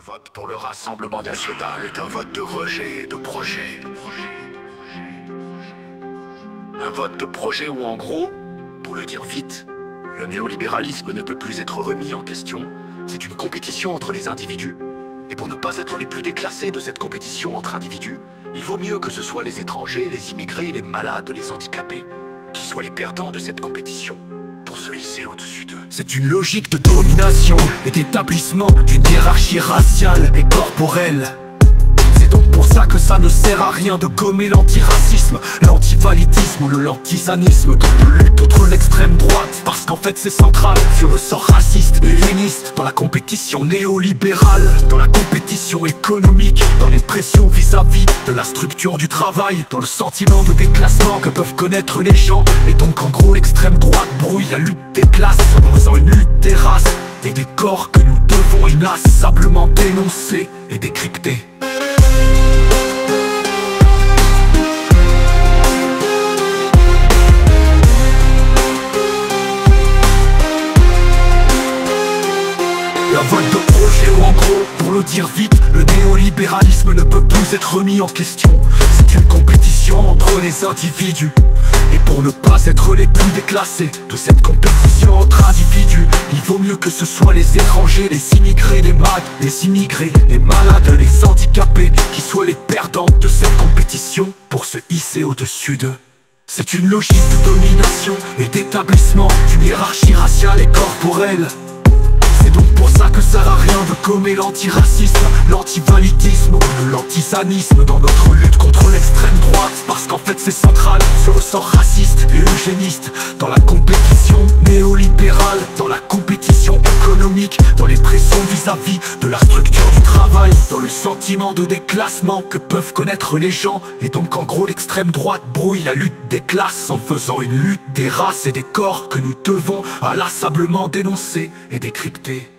vote pour le Rassemblement national est un vote de rejet de projet. Un vote de projet où, en gros, pour le dire vite, le néolibéralisme ne peut plus être remis en question. C'est une compétition entre les individus. Et pour ne pas être les plus déclassés de cette compétition entre individus, il vaut mieux que ce soit les étrangers, les immigrés, les malades, les handicapés, qui soient les perdants de cette compétition, pour se hisser au-dessus d'eux. C'est une logique de domination et d'établissement d'une hiérarchie raciale et corporelle. C'est donc pour ça que ça ne sert à rien de gommer l'antiracisme, l'antivalidisme ou le lantisanisme, de lutte contre l'extrême droite, parce qu'en fait c'est central sur le sort raciste et unioniste dans la compétition néolibérale, dans la compétition économique, dans les pressions vis-à-vis de la structure du travail, dans le sentiment de déclassement que peuvent connaître les gens. Et donc en gros l'extrême droite brouille la lutte des classes en faisant une lutte des races et des corps que nous devons inlassablement dénoncer et décrypter. Un vote de projet où, en gros, pour le dire vite, le néolibéralisme ne peut plus être remis en question. C'est une compétition entre les individus. Et pour ne pas être les plus déclassés de cette compétition entre individus, il vaut mieux que ce soit les étrangers, les immigrés, les malades, les handicapés, qui soient les perdants de cette compétition pour se hisser au-dessus d'eux. C'est une logique de domination et d'établissement d'une hiérarchie raciale et corporelle. C'est donc pour ça que ça n'a rien de gommer l'antiracisme, l'antivalidisme ou le lantisanisme dans notre lutte contre l'extrême droite, parce qu'en fait c'est central sur le sort raciste et eugéniste, dans la compétition néolibérale, dans la compétition économique, dans les pressions vis-à-vis de la structure du travail, dans le sentiment de déclassement que peuvent connaître les gens. Et donc en gros l'extrême droite brouille la lutte des classes en faisant une lutte des races et des corps que nous devons inlassablement dénoncer et décrypter.